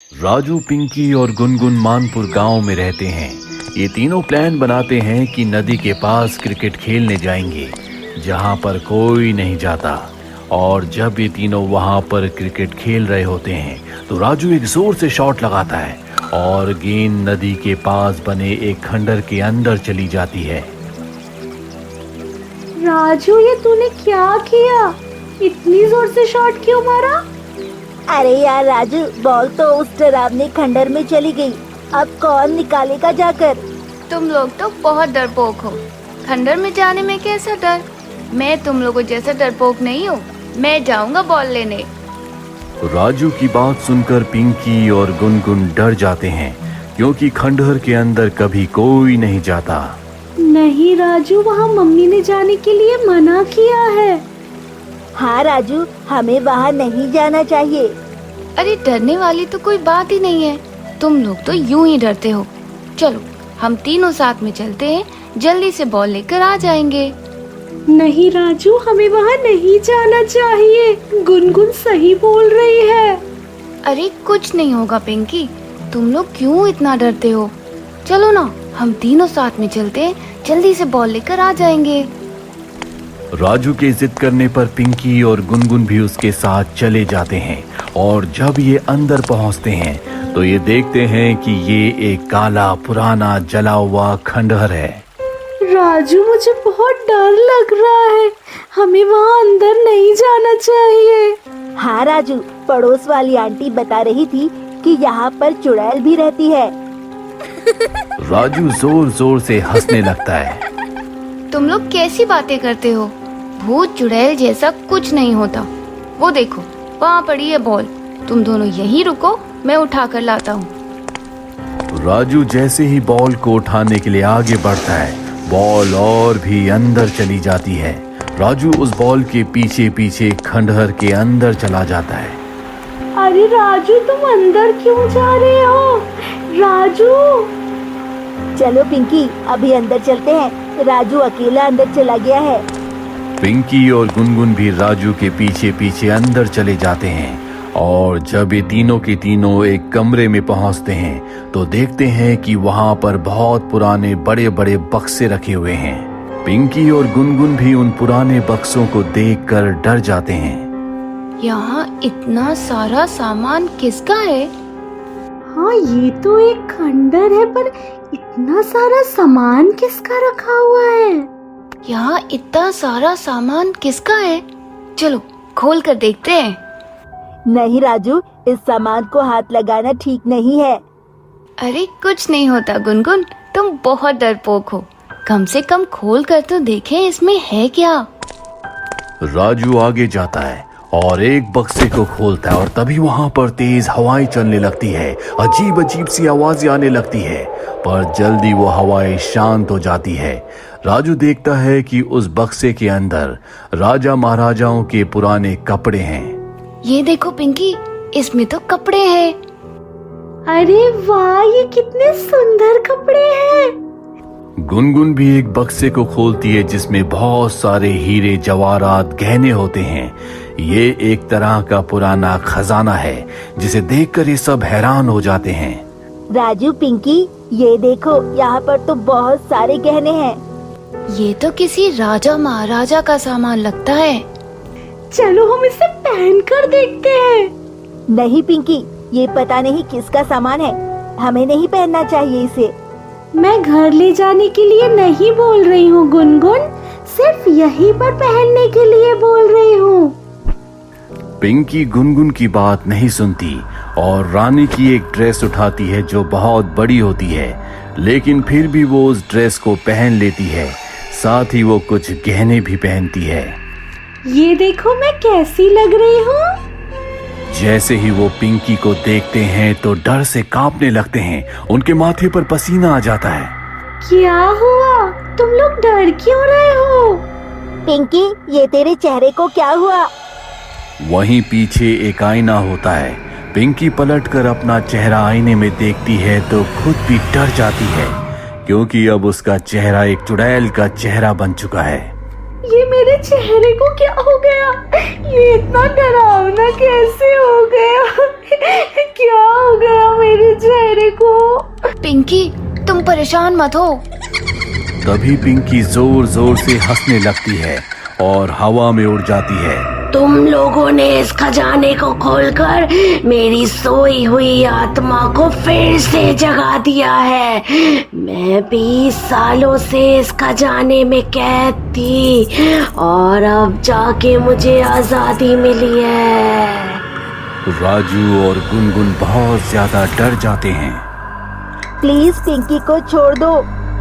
राजू, पिंकी और गुनगुन मानपुर गांव में रहते हैं। ये तीनों प्लान बनाते हैं कि नदी के पास क्रिकेट खेलने जाएंगे, जहां पर कोई नहीं जाता। और जब ये तीनों वहां पर क्रिकेट खेल रहे होते हैं तो राजू एक जोर से शॉट लगाता है और गेंद नदी के पास बने एक खंडर के अंदर चली जाती है। राजू, ये तूने क्या किया? इतनी जोर से शॉट क्यों मारा? अरे यार राजू, बॉल तो उस डरावने खंडर में चली गई। अब कौन निकालेगा जाकर? तुम लोग तो बहुत डरपोक हो। खंडर में जाने में कैसा डर? मैं तुम लोगों जैसा डरपोक नहीं हूँ। मैं जाऊंगा बॉल लेने। राजू की बात सुनकर पिंकी और गुनगुन डर जाते हैं, क्योंकि खंडहर के अंदर कभी कोई नहीं जाता। नहीं राजू, वहाँ मम्मी ने जाने के लिए मना किया है। हाँ राजू, हमें वहाँ नहीं जाना चाहिए। अरे डरने वाली तो कोई बात ही नहीं है। तुम लोग तो यूं ही डरते हो। चलो हम तीनों साथ में चलते हैं, जल्दी से बॉल लेकर आ जाएंगे। नहीं राजू, हमें वहाँ नहीं जाना चाहिए। गुनगुन सही बोल रही है। अरे कुछ नहीं होगा पिंकी, तुम लोग क्यों इतना डरते हो? चलो ना, हम तीनों साथ में चलते हैं, जल्दी से बॉल लेकर आ जाएंगे। राजू के जिद करने पर पिंकी और गुनगुन भी उसके साथ चले जाते हैं। और जब ये अंदर पहुंचते हैं तो ये देखते हैं कि ये एक काला पुराना जला हुआ खंडहर है। राजू, मुझे बहुत डर लग रहा है। हमें वहाँ अंदर नहीं जाना चाहिए। हाँ राजू, पड़ोस वाली आंटी बता रही थी कि यहाँ पर चुड़ैल भी रहती है। राजू जोर जोर से हंसने लगता है। तुम लोग कैसी बातें करते हो? भूत चुड़ैल जैसा कुछ नहीं होता। वो देखो, वहाँ पड़ी है बॉल। तुम दोनों यहीं रुको, मैं उठा कर लाता हूँ। राजू जैसे ही बॉल को उठाने के लिए आगे बढ़ता है, बॉल और भी अंदर चली जाती है। राजू उस बॉल के पीछे पीछे खंडहर के अंदर चला जाता है। अरे राजू, तुम अंदर क्यों जा रहे हो? राजू, चलो पिंकी, अभी अंदर चलते हैं। राजू अकेला अंदर चला गया है। पिंकी और गुनगुन भी राजू के पीछे पीछे अंदर चले जाते हैं। और जब ये तीनों के तीनों एक कमरे में पहुंचते हैं तो देखते हैं कि वहां पर बहुत पुराने बड़े बड़े बक्से रखे हुए हैं। पिंकी और गुनगुन भी उन पुराने बक्सों को देखकर डर जाते हैं। यहाँ इतना सारा सामान किसका है? हाँ, ये तो एक खंडर है, पर इतना सारा सामान किसका रखा हुआ है? यहाँ इतना सारा सामान किसका है? चलो खोल कर देखते हैं। नहीं राजू, इस सामान को हाथ लगाना ठीक नहीं है। अरे कुछ नहीं होता गुनगुन, तुम बहुत डरपोक हो। कम से कम खोल कर तो देखें इसमें है क्या। राजू आगे जाता है और एक बक्से को खोलता है और तभी वहां पर तेज हवाएं चलने लगती है। अजीब अजीब सी आवाजें आने लगती है, पर जल्दी वो हवाएं शांत हो जाती है। राजू देखता है कि उस बक्से के अंदर राजा महाराजाओं के पुराने कपड़े हैं। ये देखो पिंकी, इसमें तो कपड़े हैं। अरे वाह, ये कितने सुंदर कपड़े हैं। गुनगुन भी एक बक्से को खोलती है जिसमें बहुत सारे हीरे जवाहरात गहने होते हैं। ये एक तरह का पुराना खजाना है, जिसे देखकर ये सब हैरान हो जाते हैं। राजू, पिंकी, ये देखो, यहाँ पर तो बहुत सारे गहने हैं। ये तो किसी राजा महाराजा का सामान लगता है। चलो हम इसे पहन कर देखते हैं। नहीं पिंकी, ये पता नहीं किसका सामान है। हमें नहीं पहनना चाहिए इसे। मैं घर ले जाने के लिए नहीं बोल रही हूँ गुनगुन, सिर्फ यहीं पर पहनने के लिए बोल रही हूँ। पिंकी गुनगुन की बात नहीं सुनती और रानी की एक ड्रेस उठाती है जो बहुत बड़ी होती है, लेकिन फिर भी वो उस ड्रेस को पहन लेती है। साथ ही वो कुछ गहने भी पहनती है। ये देखो मैं कैसी लग रही हूँ। जैसे ही वो पिंकी को देखते हैं तो डर से कांपने लगते हैं। उनके माथे पर पसीना आ जाता है। क्या हुआ? तुम लोग डर क्यों रहे हो? पिंकी, ये तेरे चेहरे को क्या हुआ? वहीं पीछे एक आईना होता है। पिंकी पलटकर अपना चेहरा आईने में देखती है तो खुद भी डर जाती है, क्योंकि अब उसका चेहरा एक चुड़ैल का चेहरा बन चुका है। ये मेरे चेहरे को क्या हो गया? ये इतना डरावना कैसे हो गया? क्या हो गया मेरे चेहरे को? पिंकी, तुम परेशान मत हो। तभी पिंकी जोर जोर से हंसने लगती है और हवा में उड़ जाती है। तुम लोगों ने इस खजाने को खोलकर मेरी सोई हुई आत्मा को फिर से जगा दिया है। मैं 20 सालों से इस खजाने में कैद थी और अब जाके मुझे आजादी मिली है। राजू और गुनगुन बहुत ज्यादा डर जाते हैं। प्लीज पिंकी को छोड़ दो,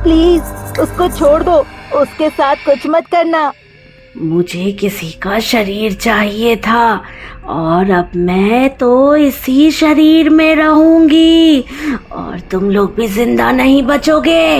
प्लीज उसको छोड़ दो, उसके साथ कुछ मत करना। मुझे किसी का शरीर चाहिए था और अब मैं तो इसी शरीर में रहूंगी और तुम लोग भी जिंदा नहीं बचोगे।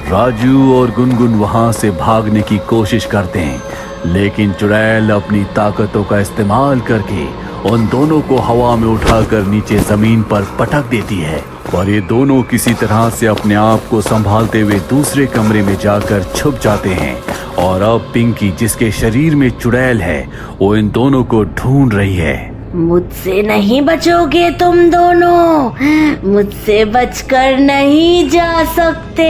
राजू और गुनगुन वहां से भागने की कोशिश करते हैं, लेकिन चुड़ैल अपनी ताकतों का इस्तेमाल करके उन दोनों को हवा में उठाकर नीचे जमीन पर पटक देती है और ये दोनों किसी तरह से अपने आप को संभालते हुए दूसरे कमरे में जाकर छुप जाते हैं। और अब पिंकी, जिसके शरीर में चुड़ैल है, वो इन दोनों को ढूंढ रही है। मुझसे नहीं बचोगे तुम दोनों, मुझसे बचकर नहीं जा सकते।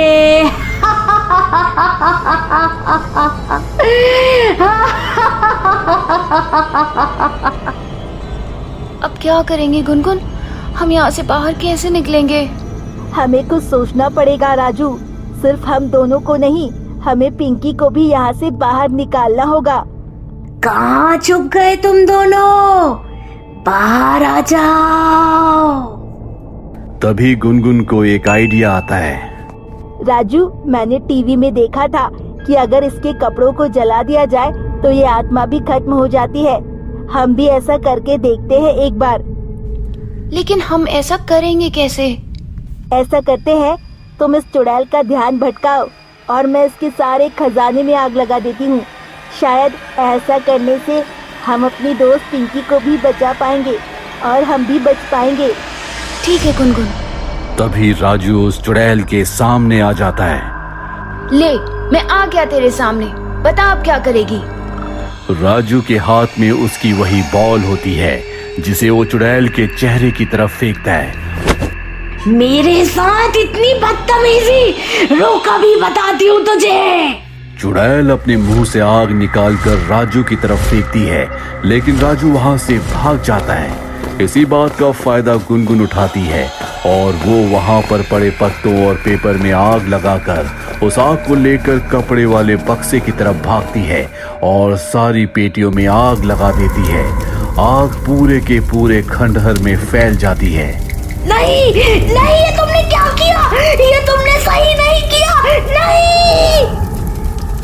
अब क्या करेंगे गुनगुन? हम यहाँ से बाहर कैसे निकलेंगे? हमें कुछ सोचना पड़ेगा राजू। सिर्फ हम दोनों को नहीं, हमें पिंकी को भी यहाँ से बाहर निकालना होगा। कहाँ छुप गए तुम दोनों? बाहर आ जाओ। तभी गुनगुन को एक आइडिया आता है। राजू, मैंने टीवी में देखा था कि अगर इसके कपड़ों को जला दिया जाए तो ये आत्मा भी खत्म हो जाती है। हम भी ऐसा करके देखते हैं एक बार। लेकिन हम ऐसा करेंगे कैसे? ऐसा करते हैं, तुम इस चुड़ैल का ध्यान भटकाओ और मैं इसके सारे खजाने में आग लगा देती हूँ। शायद ऐसा करने से हम अपनी दोस्त पिंकी को भी बचा पाएंगे और हम भी बच पाएंगे। ठीक है गुनगुन। तभी राजू उस चुड़ैल के सामने आ जाता है। ले, मैं आ गया तेरे सामने, बता अब क्या करेगी? राजू के हाथ में उसकी वही बॉल होती है जिसे वो चुड़ैल के चेहरे की तरफ फेंकता है। मेरे साथ इतनी बदतमीजी, रुक अभी बताती हूँ तुझे। चुड़ैल अपने मुंह से आग निकालकर राजू की तरफ फेंकती है, लेकिन राजू वहां से भाग जाता है। इसी बात का फायदा गुनगुन उठाती है और वो वहां पर पड़े पत्तों और पेपर में आग लगाकर उस आग को लेकर कपड़े वाले बक्से की तरफ भागती है और सारी पेटियों में आग लगा देती है। आग पूरे के पूरे खंडहर में फैल जाती है। नहीं नहीं, ये तुमने क्या किया? ये तुमने सही नहीं किया। नहीं।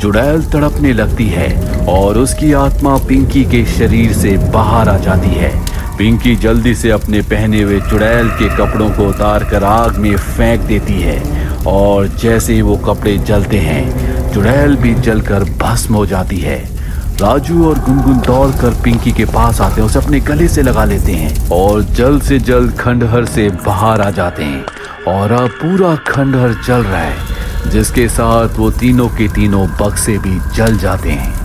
चुड़ैल तड़पने लगती है और उसकी आत्मा पिंकी के शरीर से बाहर आ जाती है। पिंकी जल्दी से अपने पहने हुए चुड़ैल के कपड़ों को उतारकर आग में फेंक देती है और जैसे ही वो कपड़े जलते हैं, चुड़ैल भी जलकर भस्म हो जाती है। राजू और गुनगुन दौड़कर पिंकी के पास आते हैं, उसे अपने गले से लगा लेते हैं और जल्द से जल्द खंडहर से बाहर आ जाते हैं। और अब पूरा खंडहर जल रहा है, जिसके साथ वो तीनों के तीनों बक्से भी जल जाते हैं।